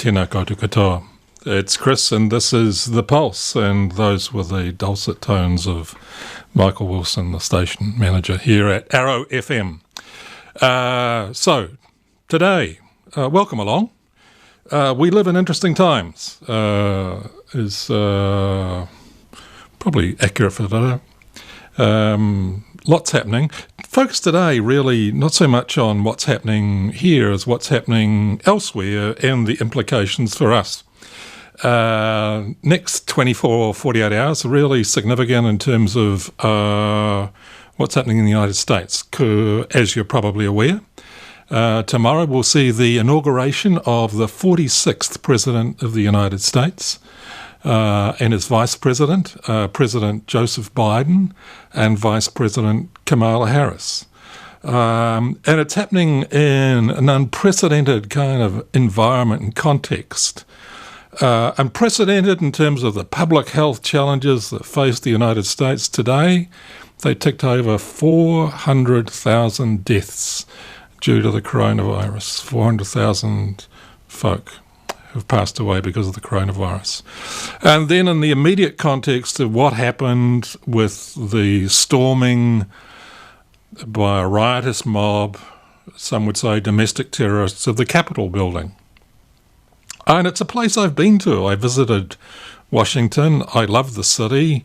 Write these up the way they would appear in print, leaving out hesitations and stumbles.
Tēnā koutou katoa. It's Chris, and this is The Pulse, and those were the dulcet tones of Michael Wilson, the station manager here at Arrow FM. So, today, welcome along. We live in interesting times, is probably accurate for today. Lots happening. Focus today really not so much on what's happening here as what's happening elsewhere and the implications for us. Next 24 or 48 hours are really significant in terms of what's happening in the United States. As you're probably aware, tomorrow we'll see the inauguration of the 46th President of the United States and his Vice President, President Joseph Biden, and Vice President Kamala Harris. And it's happening in an unprecedented kind of environment and context. Unprecedented in terms of the public health challenges that face the United States today. They ticked over 400,000 deaths due to the coronavirus. 400,000 folk have passed away because of the coronavirus. And then in the immediate context of what happened with the storming by a riotous mob, some would say domestic terrorists, of the Capitol building. And it's a place I've been to. I visited Washington. I love the city.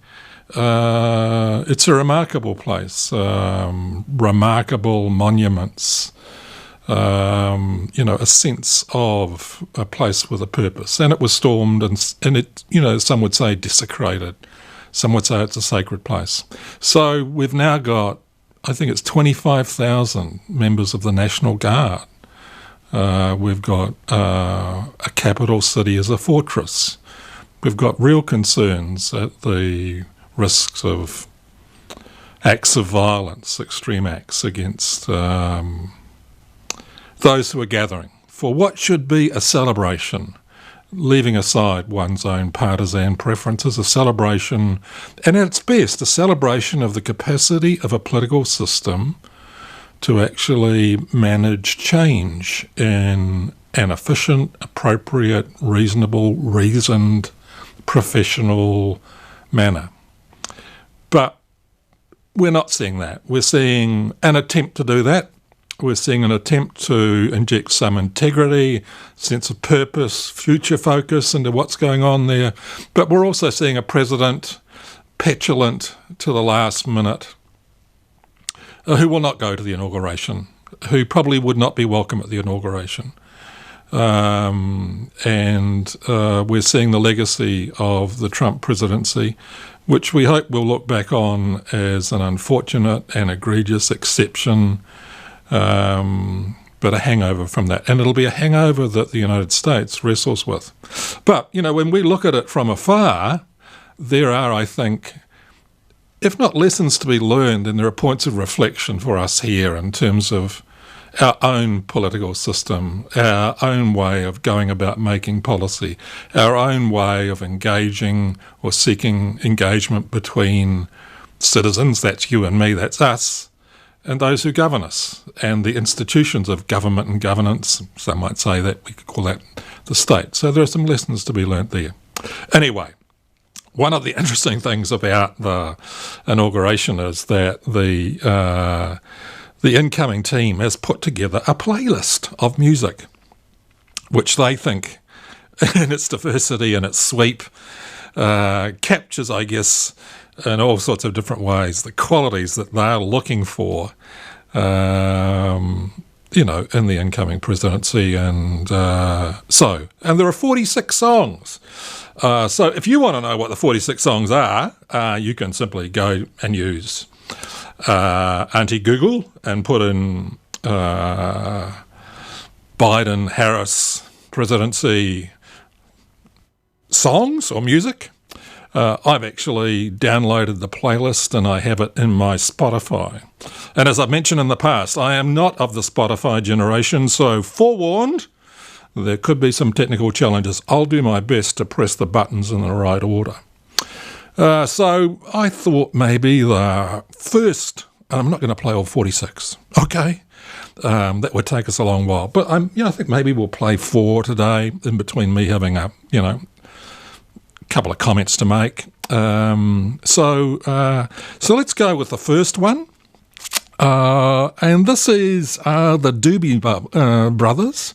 It's a remarkable place. Remarkable monuments. A sense of a place with a purpose. And it was stormed and it, some would say desecrated. Some would say it's a sacred place. So we've now got, I think it's 25,000 members of the National Guard. We've got a capital city as a fortress. We've got real concerns at the risks of acts of violence, extreme acts against those who are gathering for what should be a celebration, leaving aside one's own partisan preferences, a celebration, and at its best, a celebration of the capacity of a political system to actually manage change in an efficient, appropriate, reasonable, reasoned, professional manner. But we're not seeing that. We're seeing an attempt to do that. We're seeing an attempt to inject some integrity, sense of purpose, future focus into what's going on there. But we're also seeing a president petulant to the last minute, who will not go to the inauguration, who probably would not be welcome at the inauguration. And we're seeing the legacy of the Trump presidency, which we hope we'll look back on as an unfortunate and egregious exception, but a hangover from that. And it'll be a hangover that the United States wrestles with. But, when we look at it from afar, there are, I think, if not lessons to be learned, and there are points of reflection for us here in terms of our own political system, our own way of going about making policy, our own way of engaging or seeking engagement between citizens, that's you and me, that's us, and those who govern us, and the institutions of government and governance. Some might say that we could call that the state. So there are some lessons to be learnt there. Anyway, one of the interesting things about the inauguration is that the incoming team has put together a playlist of music, which they think, in its diversity and its sweep, captures, I guess, in all sorts of different ways, the qualities that they're looking for, in the incoming presidency. And there are 46 songs. So if you want to know what the 46 songs are, you can simply go and use Auntie Google and put in Biden-Harris presidency songs or music. I've actually downloaded the playlist and I have it in my Spotify. And as I've mentioned in the past, I am not of the Spotify generation, so forewarned, there could be some technical challenges. I'll do my best to press the buttons in the right order. So I thought maybe the first and I'm not going to play all 46. Okay, that would take us a long while. But I think maybe we'll play 4 today, in between me having a couple of comments to make. So let's go with the first one, and this is the Doobie Brothers,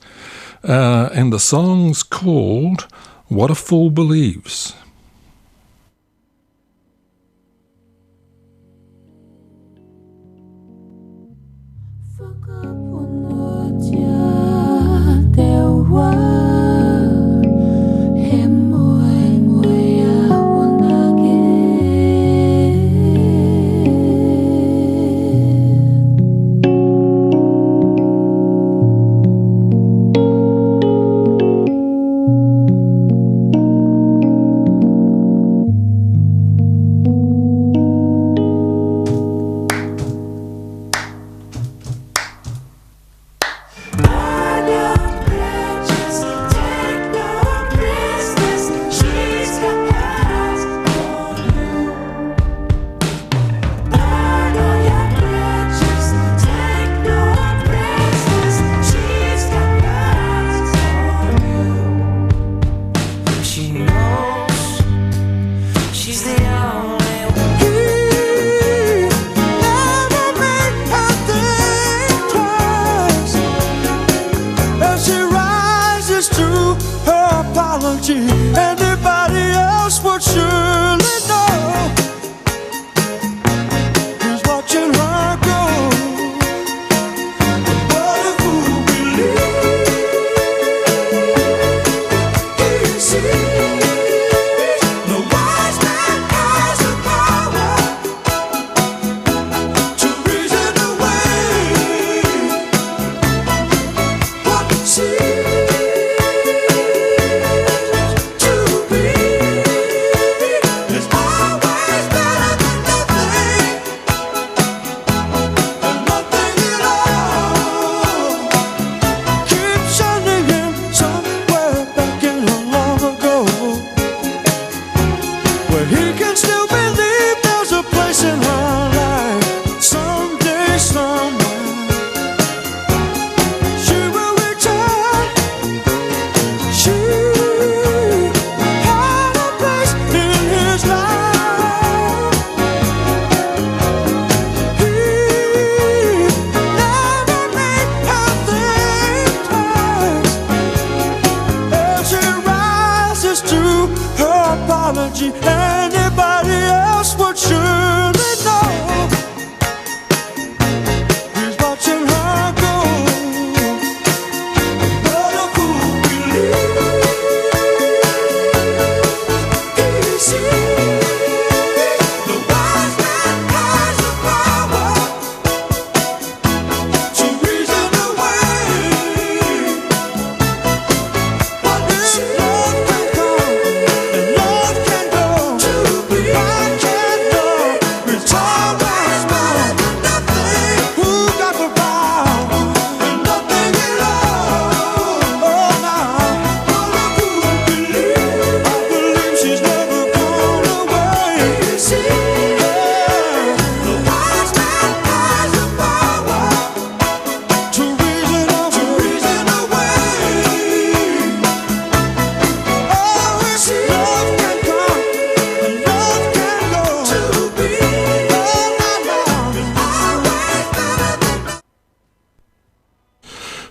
and the song's called "What a Fool Believes."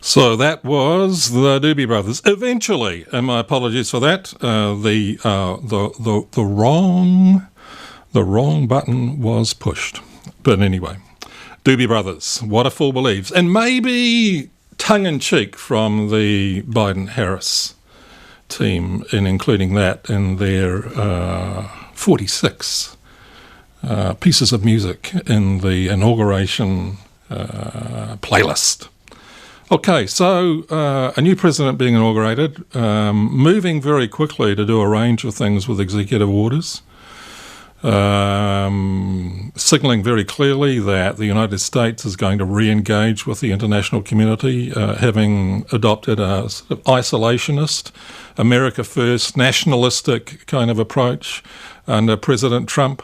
So that was the Doobie Brothers. Eventually, and my apologies for that, the wrong button was pushed. But anyway, Doobie Brothers, What a Fool Believes, and maybe tongue-in-cheek from the Biden-Harris team in including that in their 46 pieces of music in the inauguration playlist. Okay, so a new president being inaugurated, moving very quickly to do a range of things with executive orders, signalling very clearly that the United States is going to re-engage with the international community, having adopted a sort of isolationist, America first, nationalistic kind of approach under President Trump.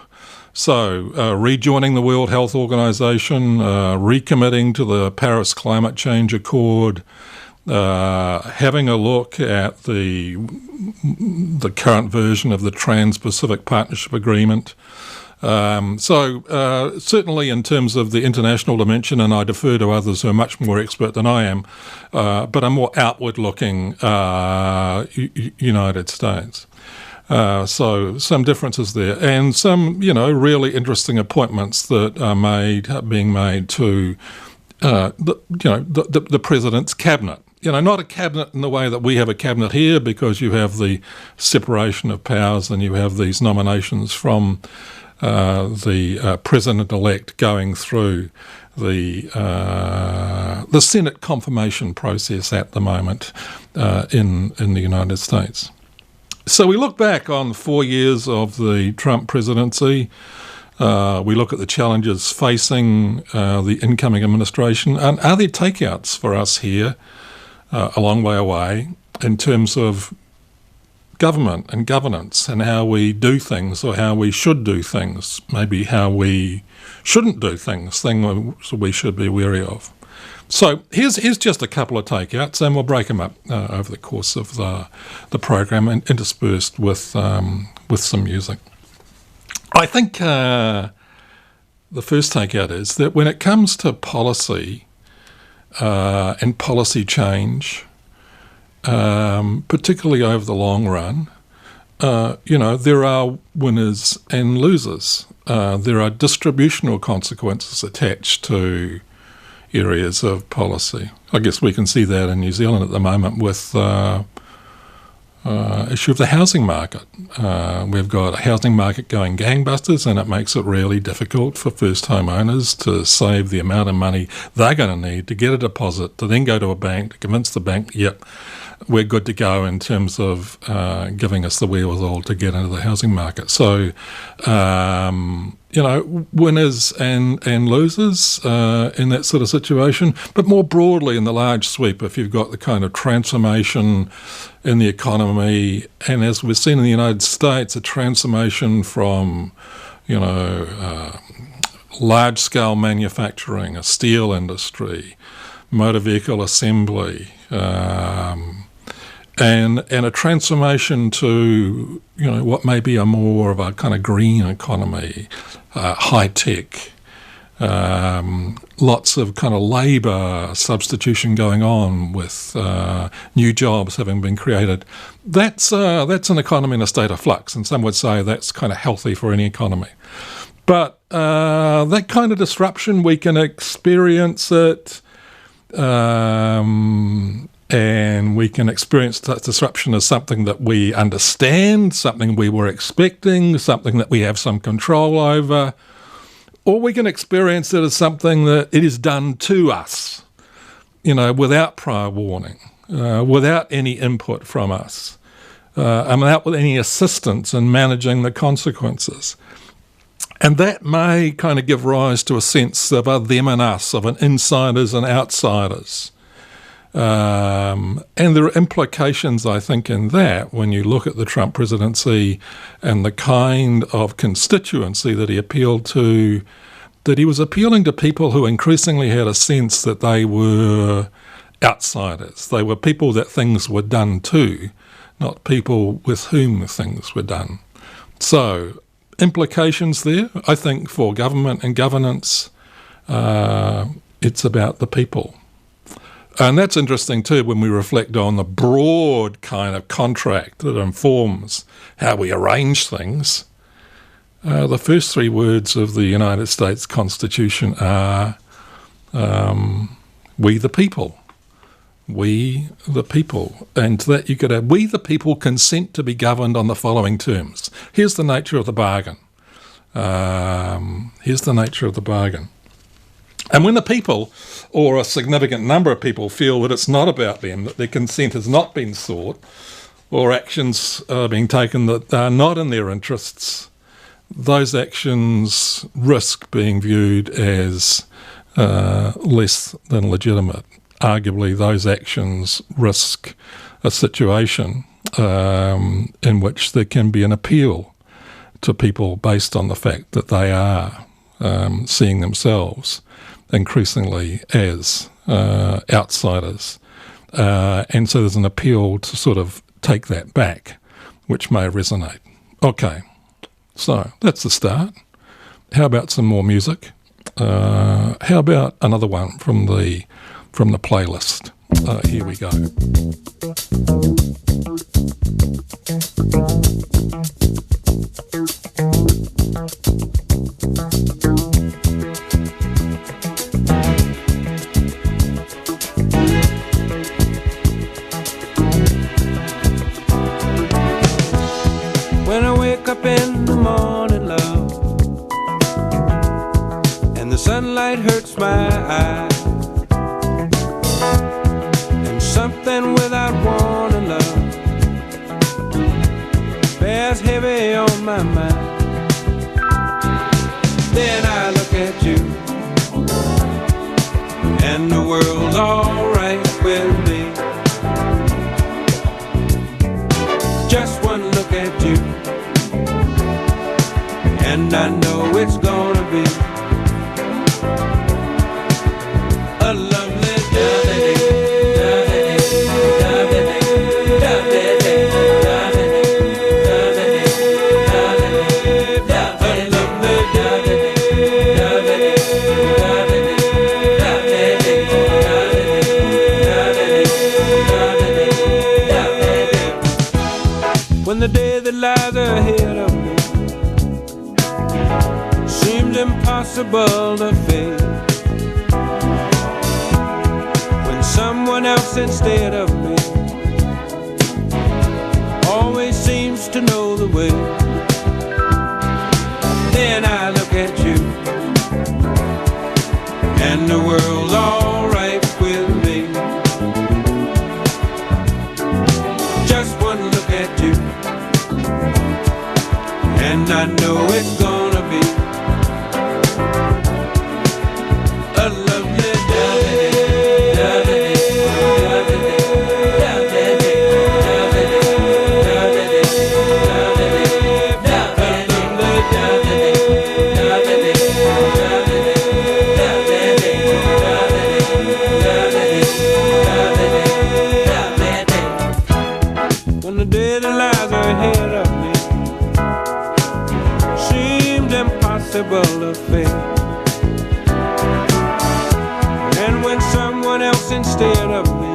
So rejoining the World Health Organization, recommitting to the Paris Climate Change Accord, having a look at the current version of the Trans-Pacific Partnership Agreement. Certainly in terms of the international dimension, and I defer to others who are much more expert than I am, but a more outward-looking United States. So some differences there, and some, really interesting appointments that are being made to, the president's cabinet. Not a cabinet in the way that we have a cabinet here, because you have the separation of powers and you have these nominations from the president-elect going through the Senate confirmation process at the moment in the United States. So we look back on 4 years of the Trump presidency. We look at the challenges facing the incoming administration, and are there takeouts for us here a long way away in terms of government and governance and how we do things, or how we should do things, maybe how we shouldn't do things we should be wary of. So here's just a couple of takeouts, and we'll break them up over the course of the program, and interspersed with some music. I think the first takeout is that when it comes to policy and policy change, particularly over the long run, there are winners and losers. There are distributional consequences attached to areas of policy. I guess we can see that in New Zealand at the moment with issue of the housing market. We've got a housing market going gangbusters, and it makes it really difficult for first-home owners to save the amount of money they're going to need to get a deposit, to then go to a bank, to convince the bank, yep, we're good to go in terms of giving us the wherewithal to get into the housing market. So, winners and losers in that sort of situation. But more broadly in the large sweep, if you've got the kind of transformation in the economy, and as we've seen in the United States, a transformation from, large-scale manufacturing, a steel industry, motor vehicle assembly, and a transformation to, what may be a more of a kind of green economy, high tech, lots of kind of labour substitution going on with new jobs having been created. That's an economy in a state of flux, and some would say that's kind of healthy for any economy. But that kind of disruption, we can experience it, and we can experience that disruption as something that we understand, something we were expecting, something that we have some control over, or we can experience it as something that it is done to us, without prior warning, without any input from us, and without any assistance in managing the consequences. And that may kind of give rise to a sense of a them and us, of an insiders and outsiders. And there are implications, I think, in that when you look at the Trump presidency and the kind of constituency that he appealed to, that he was appealing to people who increasingly had a sense that they were outsiders. They were people that things were done to, not people with whom things were done. So, implications there, I think, for government and governance, it's about the people. And that's interesting too when we reflect on the broad kind of contract that informs how we arrange things. The first three words of the United States Constitution are we the people. We the people. And to that you could add, we the people consent to be governed on the following terms. Here's the nature of the bargain. Here's the nature of the bargain. And when the people, or a significant number of people, feel that it's not about them, that their consent has not been sought, or actions are being taken that are not in their interests, those actions risk being viewed as less than legitimate. Arguably, those actions risk a situation in which there can be an appeal to people based on the fact that they are seeing themselves increasingly as outsiders. And so there's an appeal to sort of take that back, which may resonate. Okay, so that's the start. How about some more music? How about another one from the playlist? Here we go. When I wake up in the morning, love, and the sunlight hurts my eyes, and something without warning, love, bears heavy on my mind. Then I look at you, and the world's alright with me. Just one look at you, and I know it's gonna be a lovely day. When the day that lies ahead of me seems impossible to face, when someone else instead of me always seems to know the way, then I look at you, and the world's alright with me. Just one look at you, and I know it's gonna be a lovely day. When the day that lies ahead of me seems impossible to face, and when someone else instead of me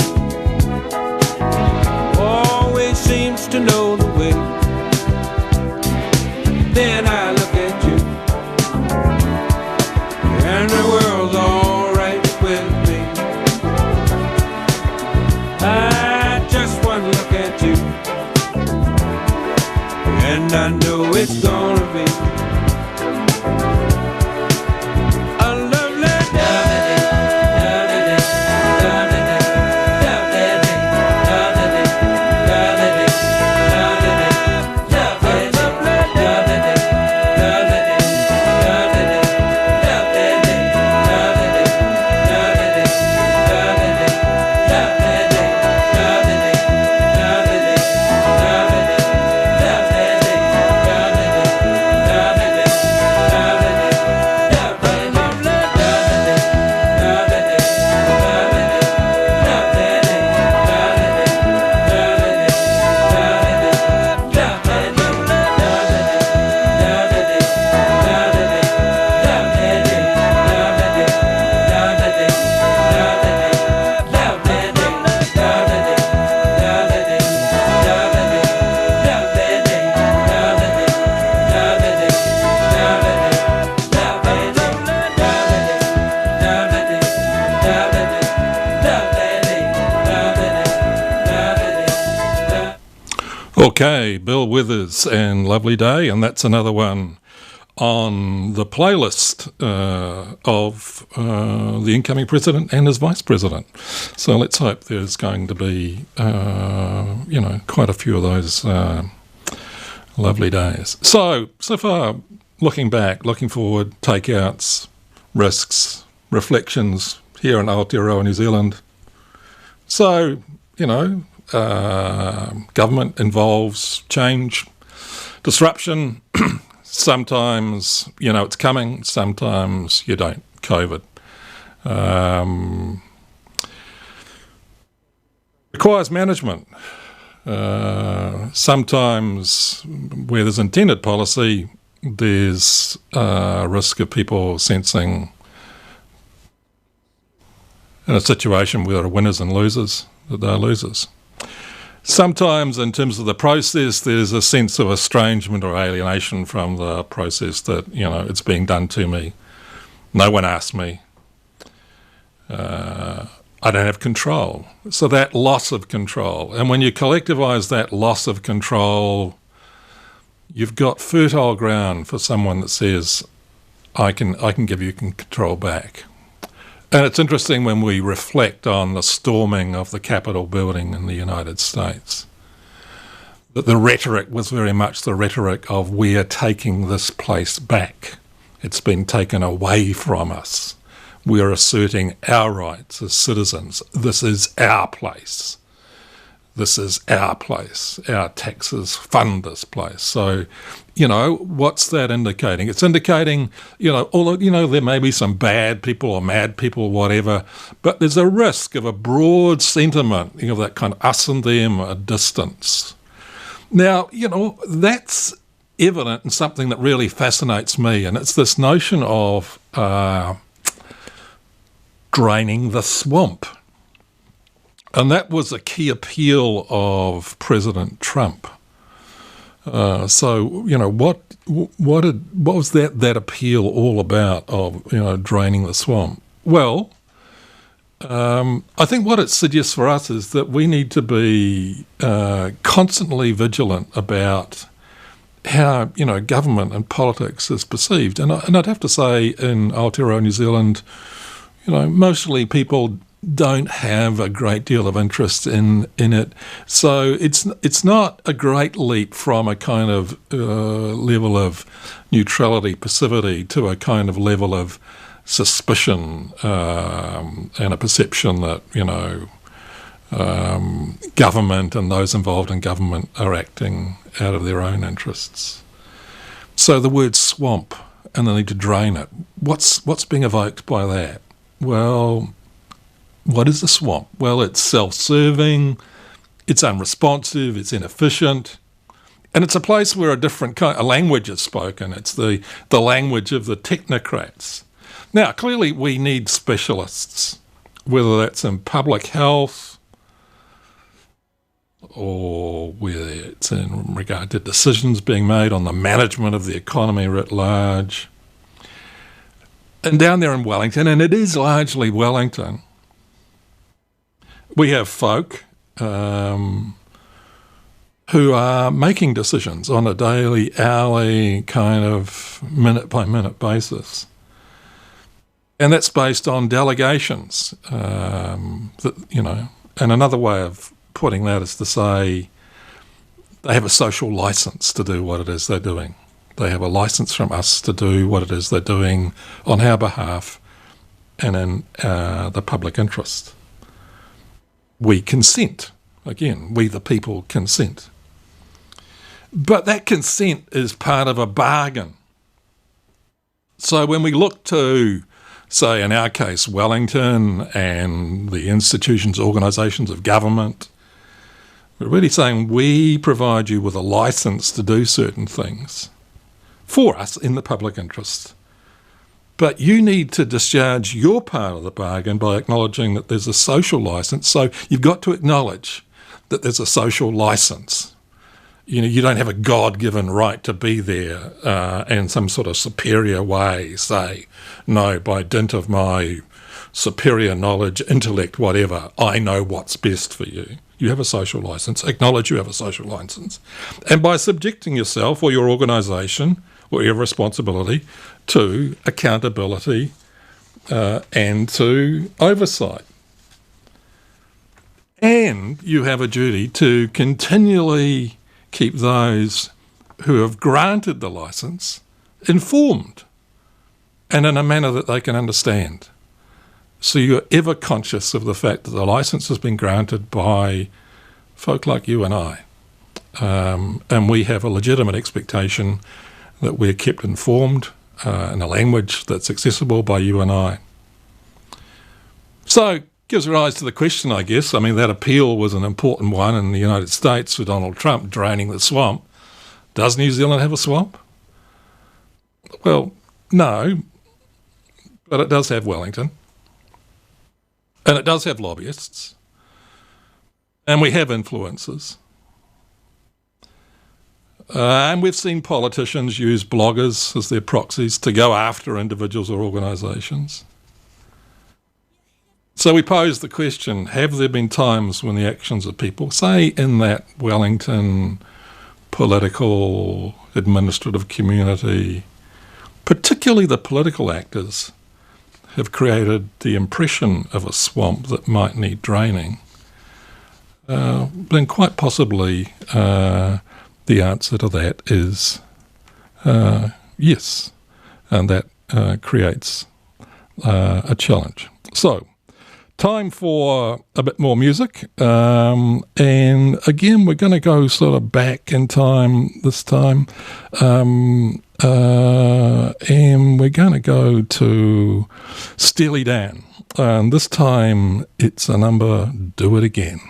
always seems to know the way, then I look at you, and the world's alright with me. I just one look at you, and I know it's gonna be a lovely day. Okay, Bill Withers and Lovely Day, and that's another one on the playlist of the incoming president and his vice president. So let's hope there's going to be, quite a few of those lovely days. So far, looking back, looking forward, takeouts, risks, reflections here in Aotearoa, New Zealand. So, government involves change, disruption, Sometimes you know it's coming, sometimes you don't. COVID. Requires management. Sometimes where there's intended policy, there's a risk of people sensing in a situation where there are winners and losers, that they're losers. Sometimes in terms of the process, there's a sense of estrangement or alienation from the process that, you know, it's being done to me. No one asked me. I don't have control. So that loss of control. And when you collectivise that loss of control, you've got fertile ground for someone that says, I can give you control back. And it's interesting when we reflect on the storming of the Capitol building in the United States, that the rhetoric was very much the rhetoric of we're taking this place back. It's been taken away from us. We're asserting our rights as citizens. This is our place. This is our place. Our taxes fund this place. So, you know, what's that indicating? It's indicating, you know, although, you know, there may be some bad people or mad people, whatever, but there's a risk of a broad sentiment, you know, that kind of us and them, a distance. Now, you know, that's evident in something that really fascinates me, and it's this notion of draining the swamp. And that was a key appeal of President Trump. So, you know, what was that appeal all about of, you know, draining the swamp? Well, I think what it suggests for us is that we need to be constantly vigilant about how, you know, government and politics is perceived. And I'd have to say in Aotearoa, New Zealand, you know, mostly people don't have a great deal of interest in it. So it's not a great leap from a kind of level of neutrality, passivity, to a kind of level of suspicion and a perception that, you know, government and those involved in government are acting out of their own interests. So the word swamp and the need to drain it, what's being evoked by that? Well, what is the swamp? Well, it's self-serving, it's unresponsive, it's inefficient, and it's a place where a different kind of language is spoken. It's the language of the technocrats. Now, clearly we need specialists, whether that's in public health or whether it's in regard to decisions being made on the management of the economy writ large. And down there in Wellington, and it is largely Wellington, we have folk who are making decisions on a daily, hourly, kind of minute-by-minute basis. And that's based on delegations, that, you know, and another way of putting that is to say they have a social license to do what it is they're doing. They have a license from us to do what it is they're doing on our behalf and in the public interest. We consent. Again, we the people consent. But that consent is part of a bargain. So when we look to, say in our case, Wellington and the institutions, organisations of government, we're really saying we provide you with a licence to do certain things for us in the public interest. But you need to discharge your part of the bargain by acknowledging that there's a social licence. So you've got to acknowledge that there's a social licence. You know, you don't have a God-given right to be there in some sort of superior way, say, no, by dint of my superior knowledge, intellect, whatever, I know what's best for you. You have a social licence. Acknowledge you have a social licence. And by subjecting yourself or your organisation or your responsibility to accountability and to oversight. And you have a duty to continually keep those who have granted the licence informed and in a manner that they can understand. So you're ever conscious of the fact that the licence has been granted by folk like you and I. And we have a legitimate expectation that we're kept informed in a language that's accessible by you and I. So, gives rise to the question, I guess. I mean, that appeal was an important one in the United States for Donald Trump, draining the swamp. Does New Zealand have a swamp? Well, no, but it does have Wellington. And it does have lobbyists. And we have influencers. And we've seen politicians use bloggers as their proxies to go after individuals or organisations. So we pose the question, have there been times when the actions of people, say in that Wellington political, administrative community, particularly the political actors, have created the impression of a swamp that might need draining? Then quite possibly the answer to that is yes, and that creates a challenge. So, time for a bit more music, and again we're going to go sort of back in time this time, and we're going to go to Steely Dan, and this time it's a number, Do It Again.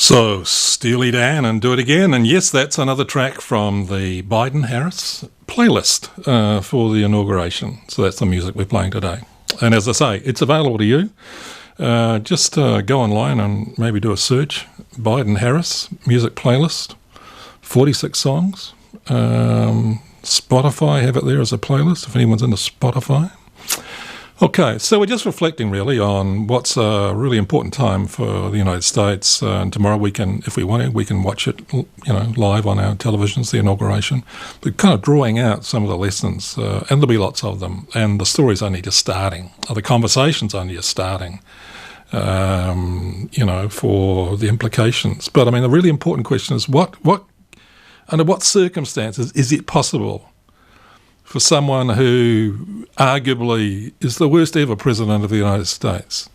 So, Steely Dan and Do It Again. And yes, that's another track from the Biden-Harris playlist for the inauguration. So that's the music we're playing today. And as I say, it's available to you. Just go online and maybe do a search. Biden-Harris music playlist, 46 songs. Spotify, have it there as a playlist if anyone's into Spotify. Okay, so we're just reflecting really on what's a really important time for the United States. And tomorrow we can, if we want to, we can watch it, live on our televisions, the inauguration. But kind of drawing out some of the lessons, and there'll be lots of them. And the story's only just starting, or the conversation's only just starting, for the implications. But I mean, the really important question is under what circumstances is it possible for someone who arguably is the worst ever president of the United States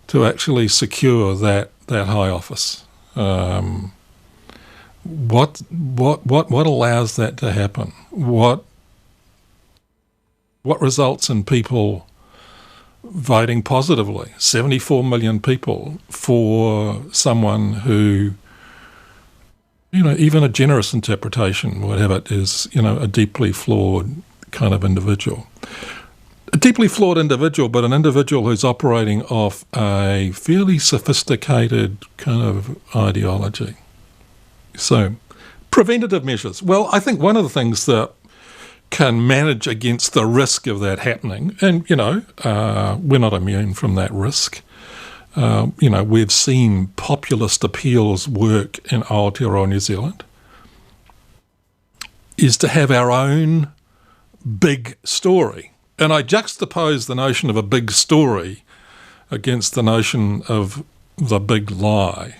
to actually secure that high office? What allows that to happen? What results in people voting positively? 74 million people for someone who, even a generous interpretation would have it is, a deeply flawed kind of individual. A deeply flawed individual, but an individual who's operating off a fairly sophisticated kind of ideology. So, preventative measures. Well, I think one of the things that can manage against the risk of that happening, and, we're not immune from that risk. We've seen populist appeals work in Aotearoa, New Zealand, is to have our own big story. And I juxtapose the notion of a big story against the notion of the big lie,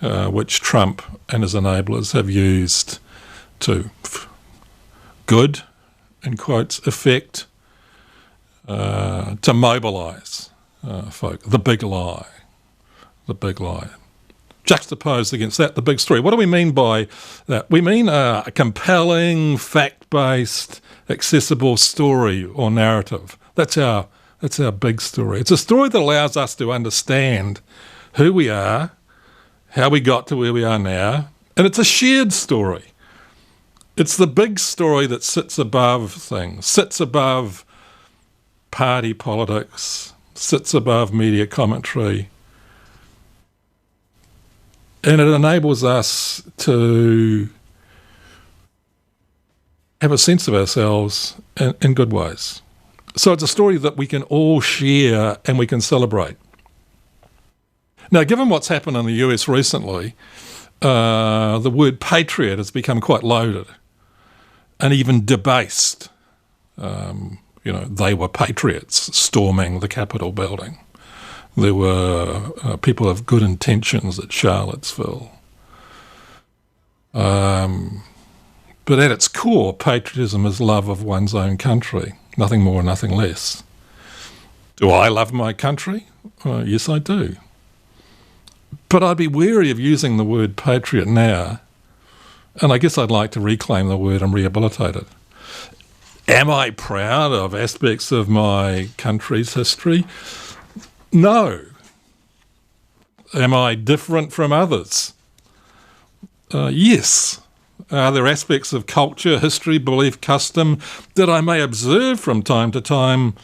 which Trump and his enablers have used to good, in quotes, effect, to mobilise folk. The big lie. Juxtaposed against that, the big story. What do we mean by that? We mean a compelling, fact-based, accessible story or narrative. That's our big story. It's a story that allows us to understand who we are, how we got to where we are now, and it's a shared story. It's the big story that sits above things, sits above party politics, sits above media commentary, and it enables us to have a sense of ourselves in good ways. So it's a story that we can all share and we can celebrate. Now, given what's happened in the US recently, the word patriot has become quite loaded and even debased. They were patriots storming the Capitol building. There were people of good intentions at Charlottesville. But at its core, patriotism is love of one's own country, nothing more, nothing less. Do I love my country? Yes, I do. But I'd be wary of using the word patriot now, and I guess I'd like to reclaim the word and rehabilitate it. Am I proud of aspects of my country's history? No. Am I different from others? Yes. Are there aspects of culture, history, belief, custom that I may observe from time to time,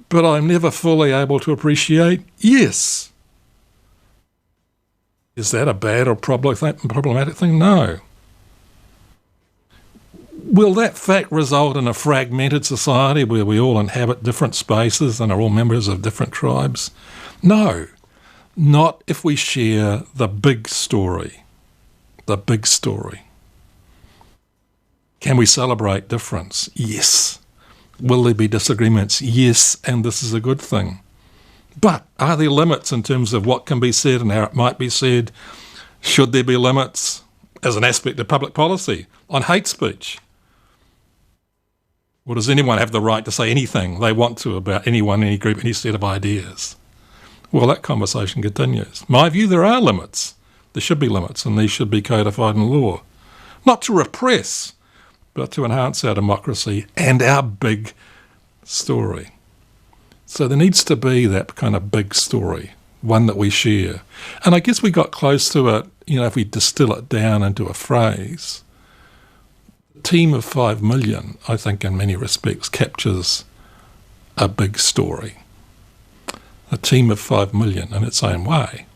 but I'm never fully able to appreciate? Yes. Is that a bad or problematic thing? No. Will that fact result in a fragmented society where we all inhabit different spaces and are all members of different tribes? No, not if we share the big story. The big story. Can we celebrate difference? Yes. Will there be disagreements? Yes, and this is a good thing. But are there limits in terms of what can be said and how it might be said? Should there be limits as an aspect of public policy on hate speech? Or does anyone have the right to say anything they want to about anyone, any group, any set of ideas? Well, that conversation continues. My view, there are limits. There should be limits, and these should be codified in law. Not to repress, but to enhance our democracy and our big story. So there needs to be that kind of big story one that we share. And I guess we got close to it, if we distill it down into a phrase. A team of 5 million, I think in many respects, captures a big story. A team of 5 million in its own way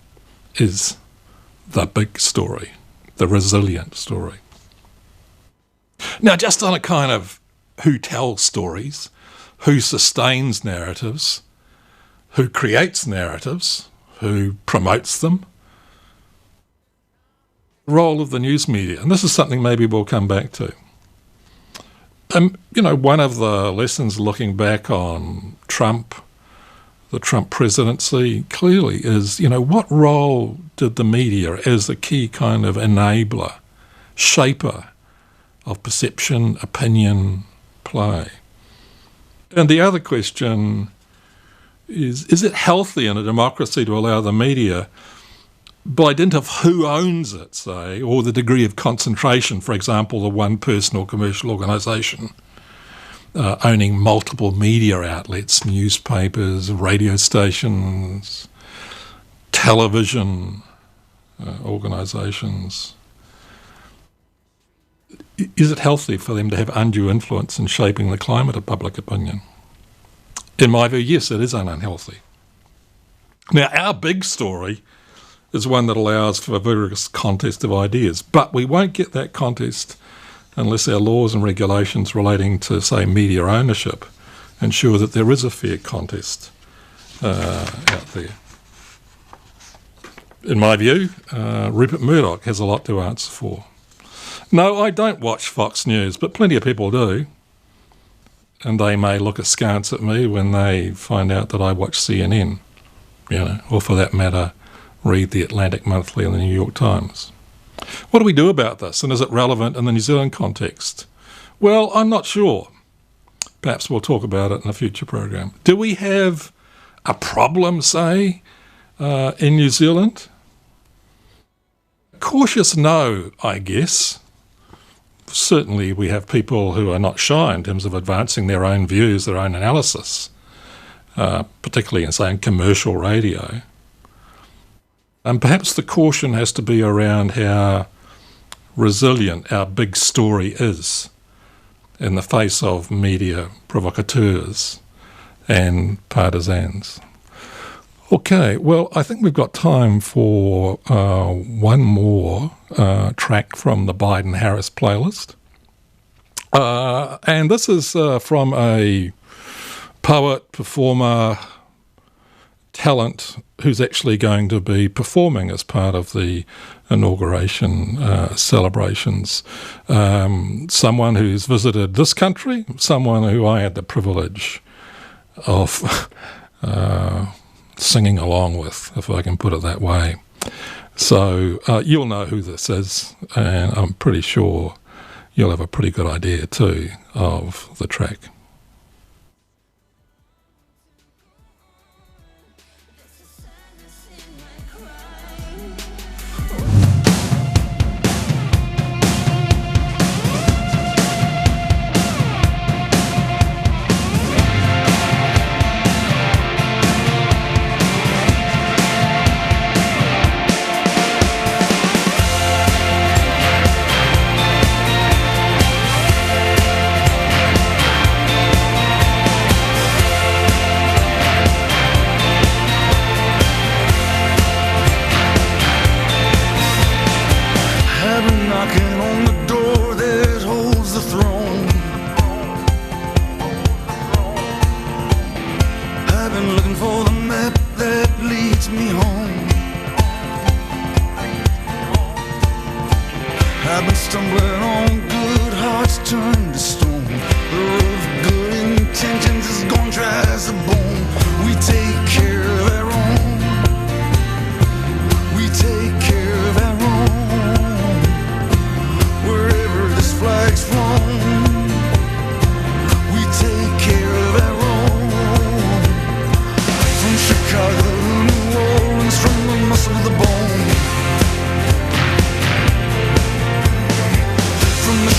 is the big story, the resilient story. Now, just on a kind of who tells stories, who sustains narratives, who creates narratives, who promotes them, the role of the news media, and this is something maybe we'll come back to. One of the lessons looking back on Trump, the Trump presidency, clearly is, what role did the media as the key kind of enabler, shaper of perception, opinion, play? And the other question is it healthy in a democracy to allow the media, by dint of who owns it, say, or the degree of concentration, for example, the one person or commercial organisation owning multiple media outlets, newspapers, radio stations, television organisations, is it healthy for them to have undue influence in shaping the climate of public opinion? In my view, yes, it is unhealthy. Now, our big story is one that allows for a vigorous contest of ideas, but we won't get that contest unless our laws and regulations relating to, say, media ownership ensure that there is a fair contest out there. In my view, Rupert Murdoch has a lot to answer for. No, I don't watch Fox News, but plenty of people do. And they may look askance at me when they find out that I watch CNN, or for that matter, read the Atlantic Monthly and the New York Times. What do we do about this, and is it relevant in the New Zealand context? Well, I'm not sure. Perhaps we'll talk about it in a future program. Do we have a problem, say, in New Zealand? Cautious no, I guess. Certainly we have people who are not shy in terms of advancing their own views, their own analysis, particularly in, say, commercial radio. And perhaps the caution has to be around how resilient our big story is in the face of media provocateurs and partisans. Okay, well, I think we've got time for one more track from the Biden-Harris playlist. And this is from a poet, performer, talent who's actually going to be performing as part of the inauguration celebrations. Someone who's visited this country, someone who I had the privilege of singing along with, if I can put it that way. So you'll know who this is, and I'm pretty sure you'll have a pretty good idea too of the track.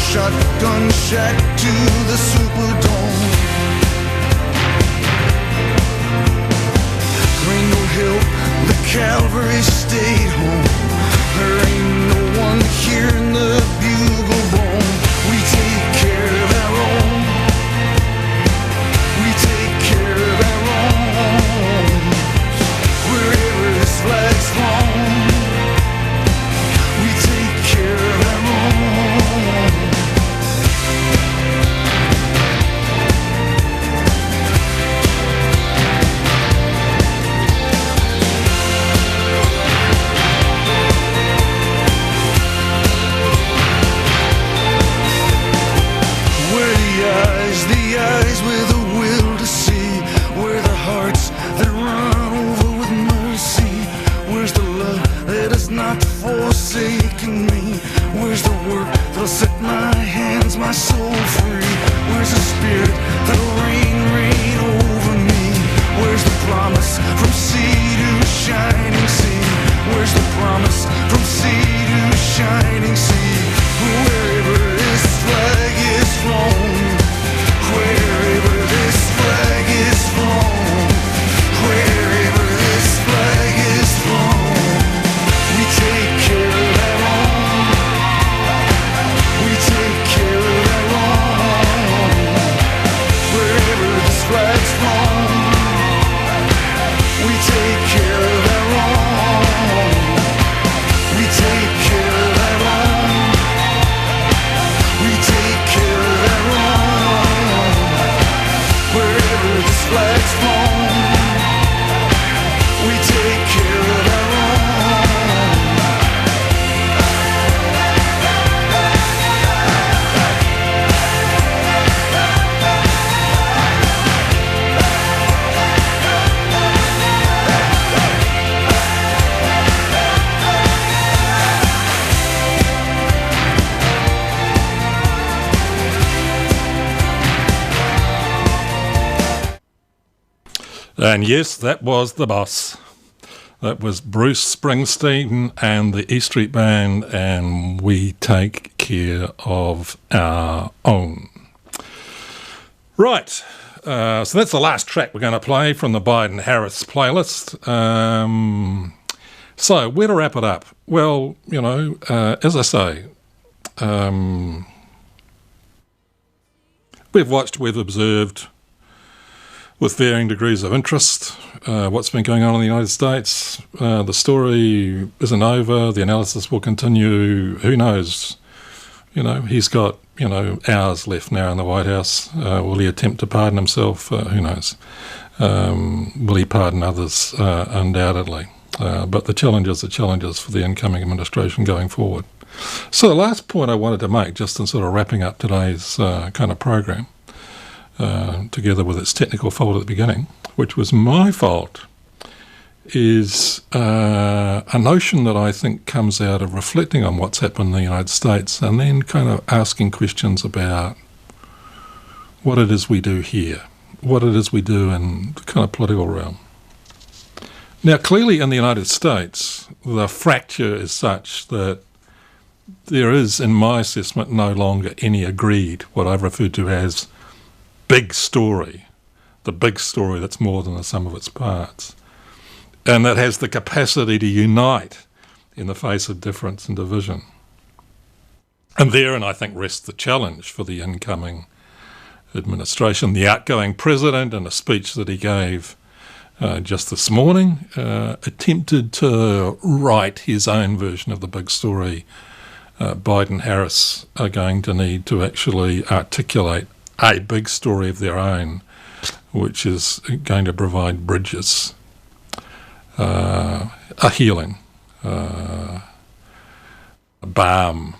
Shotgun shack to the Superdome. Ain't no help, the Calvary stayed home. There ain't no one hearing the bugle blown. We take care of our own. We take care of our own. Wherever this flag's flown, we take care of our own. The eyes with a will to see, where the hearts that run over with mercy. Where's the love that has not forsaken me? Where's the work that'll set my hands, my soul free? Where's the spirit that'll reign over me? Where's the promise from sea to shining sea? Where's the promise from sea to shining sea? Wherever this flag is flown, wherever this flag is flown, wherever this flag is flown, we take care of our own. We take care of our own. Wherever this flag's flown, we take care of our own. We take care of our own. We take care of our own. Wherever this flag's flown, we take care of our own. And yes, that was the boss. That was Bruce Springsteen and the E Street Band, and we take care of our own. Right, so that's the last track we're going to play from the Biden-Harris playlist. So where to wrap it up? Well, you know, as I say, we've observed with varying degrees of interest what's been going on in the United States. The story isn't over. The analysis will continue. Who knows? You know, he's got, hours left now in the White House. Will he attempt to pardon himself? Who knows? Will he pardon others? Undoubtedly. But the challenges are challenges for the incoming administration going forward. So the last point I wanted to make, just in sort of wrapping up today's kind of program, together with its technical fault at the beginning, which was my fault, is a notion that I think comes out of reflecting on what's happened in the United States and then kind of asking questions about what it is we do here, what it is we do in the kind of political realm. Now, clearly in the United States, the fracture is such that there is, in my assessment, no longer any agreed, what I've referred to as big story, the big story that's more than the sum of its parts, and that has the capacity to unite in the face of difference and division. And therein, I think, rests the challenge for the incoming administration. The outgoing president, in a speech that he gave just this morning, attempted to write his own version of the big story. Biden-Harris are going to need to actually articulate a big story of their own, which is going to provide bridges, a healing, a balm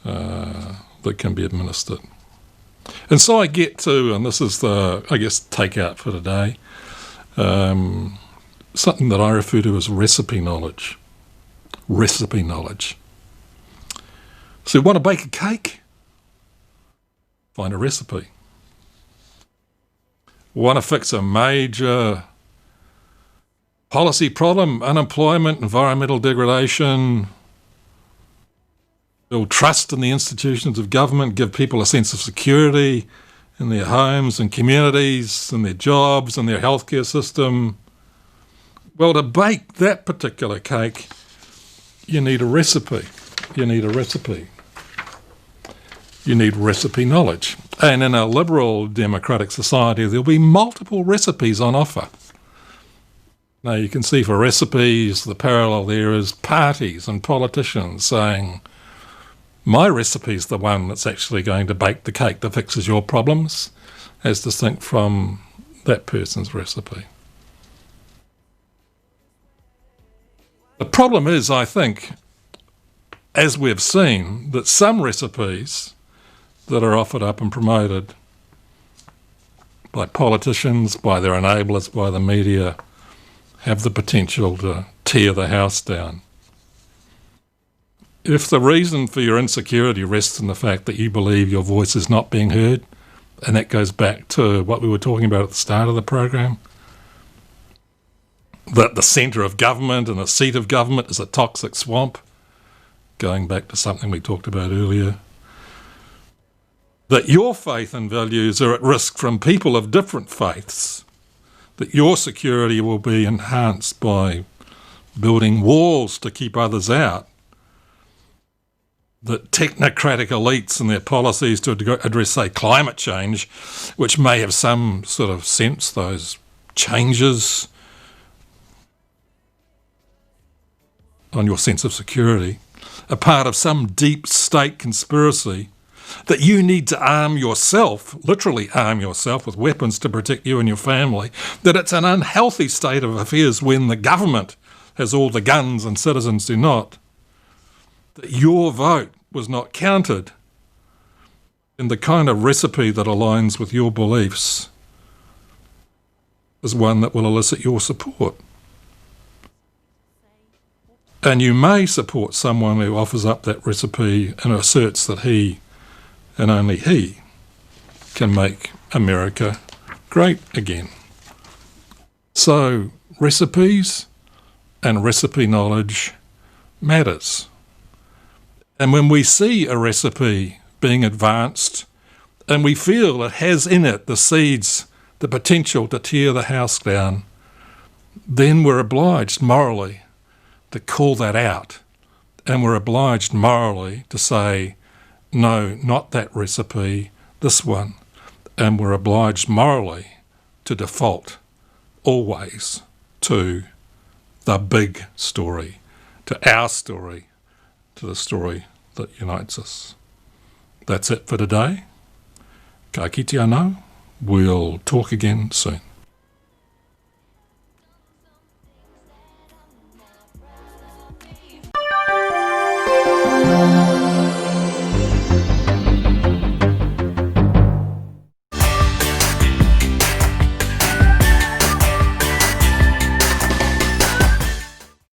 that can be administered. And so I get to, and this is the, I guess, takeout for today, something that I refer to as recipe knowledge. Recipe knowledge. So you want to bake a cake? Find a recipe. Want to fix a major policy problem, unemployment, environmental degradation, build trust in the institutions of government, give people a sense of security in their homes and communities and their jobs and their healthcare system, Well, to bake that particular cake, you need a recipe. You need a recipe. You need recipe knowledge. And in a liberal democratic society, there'll be multiple recipes on offer. Now, you can see for recipes, the parallel there is parties and politicians saying, my recipe's the one that's actually going to bake the cake that fixes your problems, as distinct from that person's recipe. The problem is, I think, as we've seen, that some recipes that are offered up and promoted by politicians, by their enablers, by the media, have the potential to tear the house down. If the reason for your insecurity rests in the fact that you believe your voice is not being heard, and that goes back to what we were talking about at the start of the program, that the centre of government and the seat of government is a toxic swamp, going back to something we talked about earlier, that your faith and values are at risk from people of different faiths, that your security will be enhanced by building walls to keep others out, that technocratic elites and their policies to address, say, climate change, which may have some sort of sense, those changes on your sense of security, are part of some deep state conspiracy, that you need to arm yourself, literally arm yourself with weapons to protect you and your family, that it's an unhealthy state of affairs when the government has all the guns and citizens do not, that your vote was not counted, and the kind of recipe that aligns with your beliefs is one that will elicit your support. And you may support someone who offers up that recipe and asserts that he and only he can make America great again. So recipes and recipe knowledge matters. And when we see a recipe being advanced and we feel it has in it the seeds, the potential to tear the house down, then we're obliged morally to call that out. And we're obliged morally to say, no, not that recipe, this one. And we're obliged morally to default always to the big story, to our story, to the story that unites us. That's it for today. Ka kite anau. We'll talk again soon.